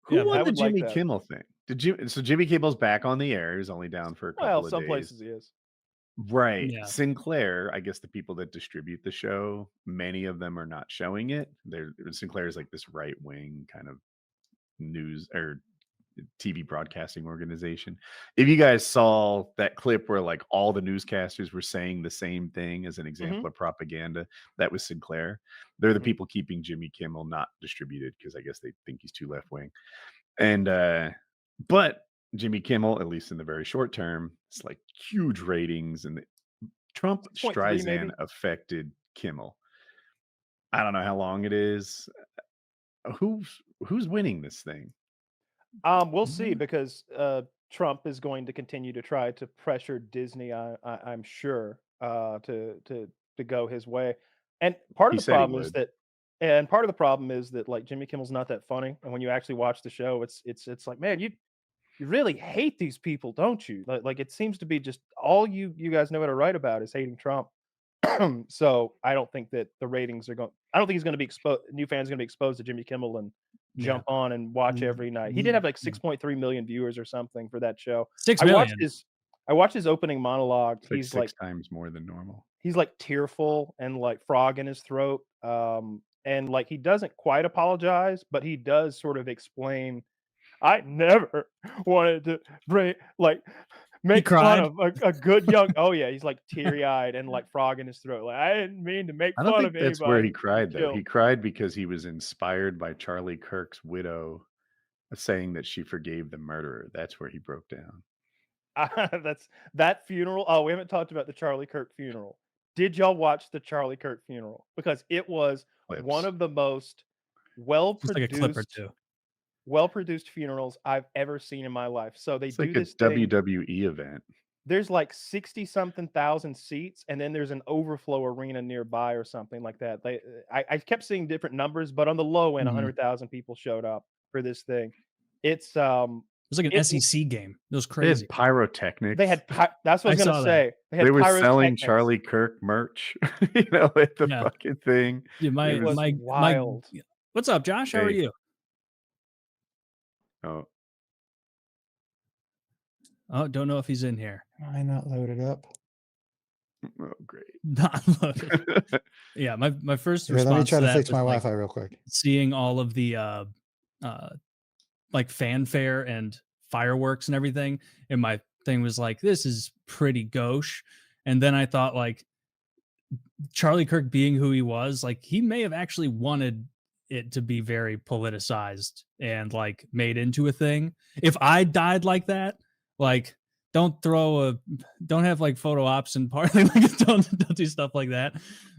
Who I won the would like Jimmy that. Kimmel thing? So Jimmy Kimmel's back on the air. He's only down for a Well, couple of some days. places he is. Right. Yeah. Sinclair, I guess the people that distribute the show, many of them are not showing it. Sinclair is like this right wing kind of news or TV broadcasting organization. If you guys saw that clip where like all the newscasters were saying the same thing as an example of propaganda, that was Sinclair. They're the people keeping Jimmy Kimmel not distributed because I guess they think he's too left wing. And but Jimmy Kimmel, at least in the very short term, it's like huge ratings, and Trump 6.3 Streisand maybe. affected Kimmel. I don't know how long it is. Who's winning this thing? We'll see because Trump is going to continue to try to pressure Disney. I'm sure to go his way. And part He of the said he problem is would. that, and part of the problem is that like Jimmy Kimmel's not that funny. And when you actually watch the show, it's like, man, you really hate these people, don't you? Like it seems to be just all you guys know how to write about is hating Trump. So I don't think that the ratings are going. I don't think he's going to be exposed. New fans are going to be exposed to Jimmy Kimmel and jump on and watch every night. He did have like 6.3 million viewers or something for that show. 6 I watched million. his I watched his opening monologue. It's like six times more than normal. He's like tearful and like frog in his throat. And like he doesn't quite apologize, but he does sort of explain, I never wanted to make fun cried. of a good young. Oh yeah, he's like teary eyed and like frog in his throat. Like I didn't mean to make I don't fun think of that's where he anybody. cried, though. Killed. He cried because he was inspired by Charlie Kirk's widow saying that she forgave the murderer. That's where he broke down. That's that funeral. Oh, we haven't talked about the Charlie Kirk funeral. Did y'all watch the Charlie Kirk funeral? Because it was one Clips. of the most Just like a clip or two. well-produced funerals I've ever seen in my life. So they It's do like a this thing. WWE event. There's like 60 something thousand seats, and then there's an overflow arena nearby or something like that. I kept seeing different numbers, but on the low end, Mhm. 100,000 people showed up for this thing. It's It was like an SEC game. It was They crazy. had pyrotechnics. They had that's what I was I gonna saw that. say. They had They were selling pyrotechnics. Charlie Kirk merch, at the Yeah. fucking thing. Yeah, It was wild. What's up, Josh? How are Hey. you? Oh, Oh, don't know if he's in here. Why not loaded up? great. Not loaded. Yeah, my first Here, response let me try to to that fix was, my like, Wi-Fi real quick. seeing all of the like fanfare and fireworks and everything, and my thing was like, this is pretty gauche. And then I thought, like, Charlie Kirk being who he was, like, he may have actually wanted it to be very politicized and like made into a thing. If I died like that, like, don't have like photo ops and party, like, don't do stuff like that.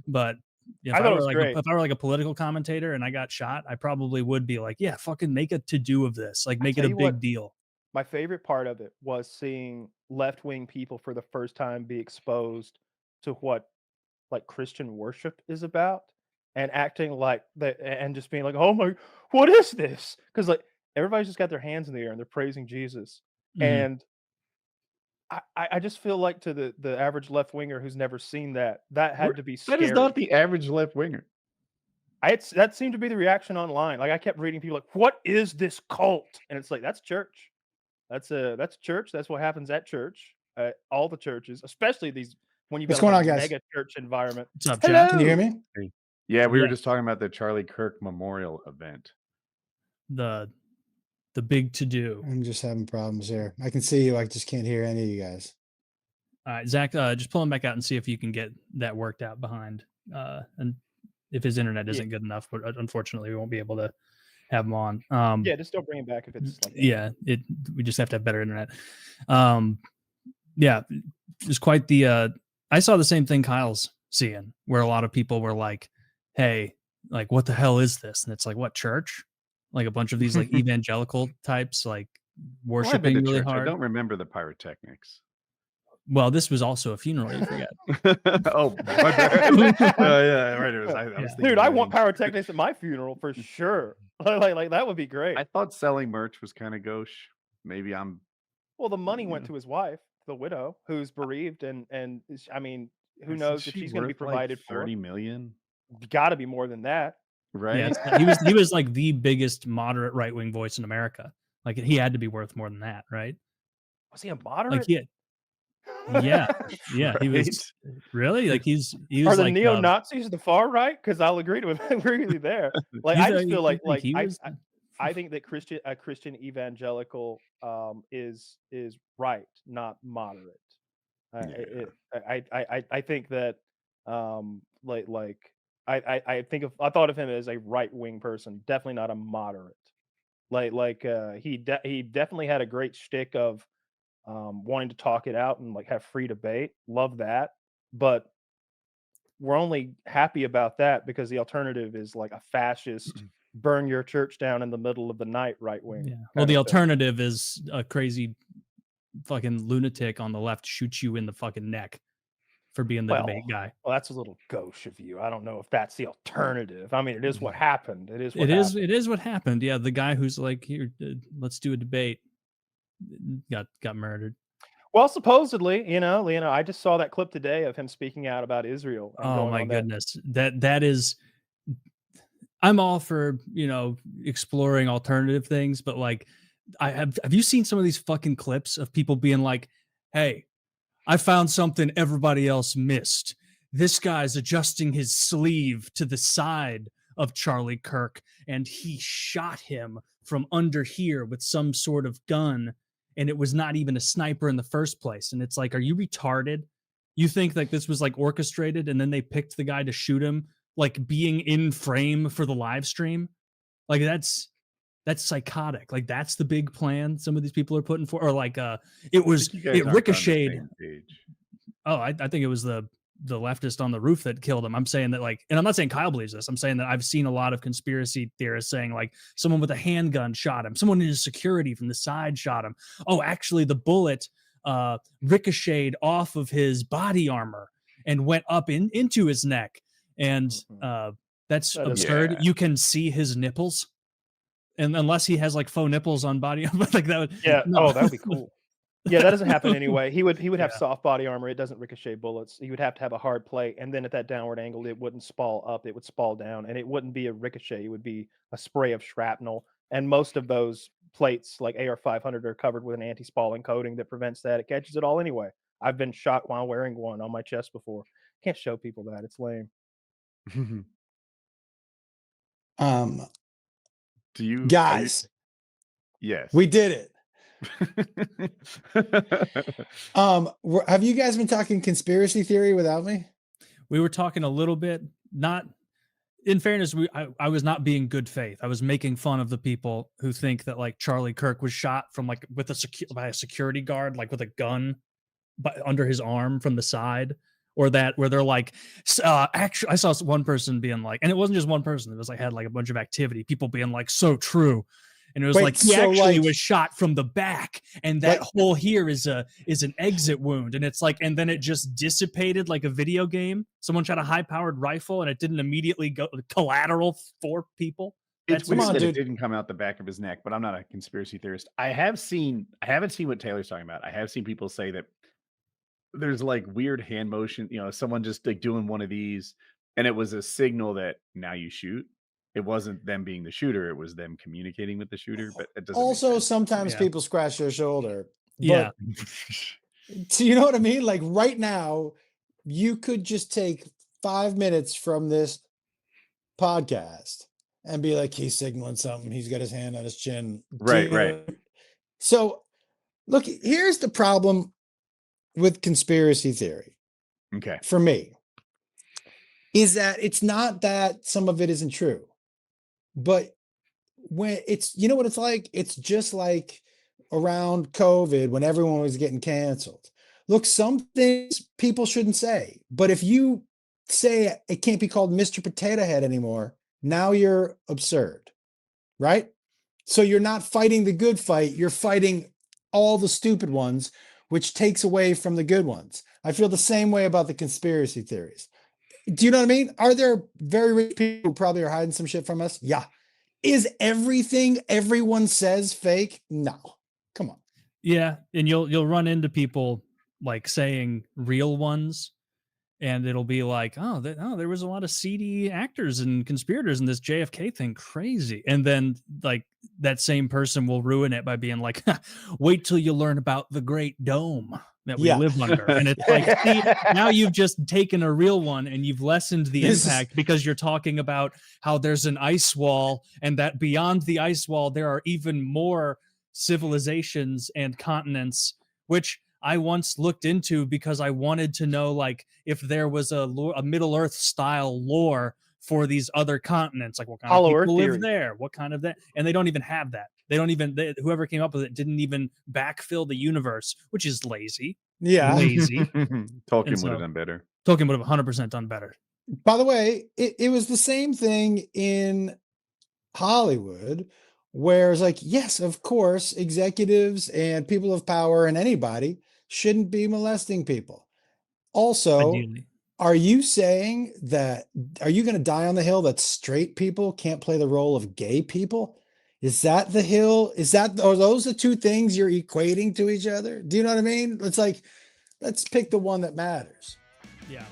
But if I thought it was like great. if I were like a political commentator and I got shot, I probably would be like, yeah, fucking make a to-do of this, like, make it tell a you big what, deal. My favorite part of it was seeing left-wing people for the first time be exposed to what like Christian worship is about and acting like that and just being like, "Oh my, what is this?" Because like everybody's just got their hands in the air and they're praising Jesus. Mhm. And I just feel like to the average left winger who's never seen that had to be That scary. is not the average left winger. That seemed to be the reaction online. Like I kept reading people like, "What is this cult?" And it's like that's church. That's church. That's what happens at church. All the churches, especially these when you've What's got going like, on, a guys? mega church environment. What's up, Hello. Jack? Can you hear me? Yeah, we were Yeah. just talking about the Charlie Kirk Memorial event. The big to-do. I'm just having problems here. I can see you. I just can't hear any of you guys. All right, Zach, just pull him back out and see if you can get that worked out behind. And if his internet isn't good enough, but unfortunately, we won't be able to have him on. Yeah, just don't bring him back if it's like that. Yeah, we just have to have better internet. Yeah, it's quite the. I saw the same thing Kyle's seeing, where a lot of people were like, "Hey, like, what the hell is this?" And it's like, "What, church?" Like a bunch of these like evangelical types, like Well, I've been worshiping to really church. I hard. don't remember the pyrotechnics. Well, this was also a funeral. You forget. Oh, my bad. Yeah, right. It was, I was thinking Dude, I wedding. want pyrotechnics at my funeral for sure. Like that would be great. I thought selling merch was kind of gauche. Maybe I'm. Well, the money went to his wife, the widow, who's bereaved, and I mean, who knows if she's going to be provided for? 30 million. Got to be more than that. right? he was like the biggest moderate right wing voice in America. Like he had to be worth more than that, right? Was he a Like moderate? yeah, he was Right? really like he Are was the like neo-Nazis the far right? Because I'll agree to agree with you there. Like I just feel you think like he was I think that Christian evangelical is right, not moderate. Yeah. I think that like I think of I thought of him as a right wing person, definitely not a moderate. He definitely had a great shtick of wanting to talk it out and like have free debate. Love that, but we're only happy about that because the alternative is like a fascist burn your church down in the middle of the night right wing. Well, the alternative is a crazy fucking lunatic on the left shoots you in the fucking neck for being the debate guy. Well, that's a little gauche of you. I don't know if that's the alternative. I mean, it is what happened. It is what happened. Yeah, the guy who's like, here, let's do a debate, got murdered. Well, supposedly, I just saw that clip today of him speaking out about Israel. And Oh my goodness, that is. I'm all for exploring alternative things, but like, have you seen some of these fucking clips of people being like, "Hey, I found something everybody else missed. This guy's adjusting his sleeve to the side of Charlie Kirk, and he shot him from under here with some sort of gun, and it was not even a sniper in the first place." And it's like, are you retarded? You think like this was like orchestrated, and then they picked the guy to shoot him, like being in frame for the live stream? Like that's psychotic. Like that's the big plan some of these people are putting for, or like it ricocheted. Oh, I think it was the leftist on the roof that killed him. I'm saying that, like, and I'm not saying Kyle believes this. I'm saying that I've seen a lot of conspiracy theorists saying like someone with a handgun shot him, someone in his security from the side shot him. Oh, actually the bullet ricocheted off of his body armor and went up into his neck. And that's absurd. You can see his nipples. And unless he has like faux nipples on body armor, like that would Oh, that would be cool. Yeah, that doesn't happen anyway. He would have soft body armor. It doesn't ricochet bullets. He would have to have a hard plate, and then at that downward angle, it wouldn't spall up. It would spall down, and it wouldn't be a ricochet. It would be a spray of shrapnel. And most of those plates, like AR-500, are covered with an anti-spalling coating that prevents that. It catches it all anyway. I've been shot while wearing one on my chest before. Can't show people that. It's lame. Do you guys? Yes, we did it. Have you guys been talking conspiracy theory without me? We were talking a little bit. Not in fairness, I was not being good faith. I was making fun of the people who think that like Charlie Kirk was shot from like by a security guard, like with a gun under his arm from the side, or that where they're like, actually, I saw one person being like, and it wasn't just one person. It was like had like a bunch of activity, people being like, so true. And it was like he actually was shot from the back, and that hole here is an exit wound. And it's like, and then it just dissipated like a video game. Someone shot a high-powered rifle, and it didn't immediately go collateral for people. It's weird that it didn't come out the back of his neck, but I'm not a conspiracy theorist. I haven't seen what Taylor's talking about. I have seen people say that there's like weird hand motion, someone just like doing one of these, and it was a signal that now you shoot. It wasn't them being the shooter; it was them communicating with the shooter. But it doesn't. Also, sometimes people scratch their shoulder. Yeah. So you know what I mean? Like right now, you could just take 5 minutes from this podcast and be like, he's signaling something. He's got his hand on his chin. Right. So, look, here's the problem with conspiracy theory. Okay. For me, is that it's not that some of it isn't true. But when it's, you know what it's like? It's just like around COVID when everyone was getting canceled. Look, some things people shouldn't say, but if you say it can't be called Mr. Potato Head anymore, now you're absurd, right? So you're not fighting the good fight. You're fighting all the stupid ones, which takes away from the good ones. I feel the same way about the conspiracy theories. Do you know what I mean? Are there very rich people who probably are hiding some shit from us? Yeah. Is everything everyone says fake? No. Come on. Yeah, and you'll run into people like saying real ones, and it'll be like, oh, there was a lot of seedy actors and conspirators in this JFK thing, crazy. And then like that same person will ruin it by being like, wait till you learn about the Great Dome that we live under. And it's like, see, now you've just taken a real one and you've lessened the impact because you're talking about how there's an ice wall, and that beyond the ice wall there are even more civilizations and continents, which I once looked into because I wanted to know, like, if there was a Middle Earth style lore for these other continents, like what kind Hollow of Earth people live theory. there, what kind of that, and they don't even have that. They don't even, whoever came up with it didn't even backfill the universe, which is lazy. Yeah. Lazy. Tolkien would have done better. Tolkien would have 100% done better. By the way, it was the same thing in Hollywood, where it's like, yes, of course, executives and people of power and anybody shouldn't be molesting people. Also, Ideally. are you saying that, are you going to die on the hill that straight people can't play the role of gay people? Is that the hill? Are those the two things you're equating to each other? Do you know what I mean? It's like, let's pick the one that matters. Yeah.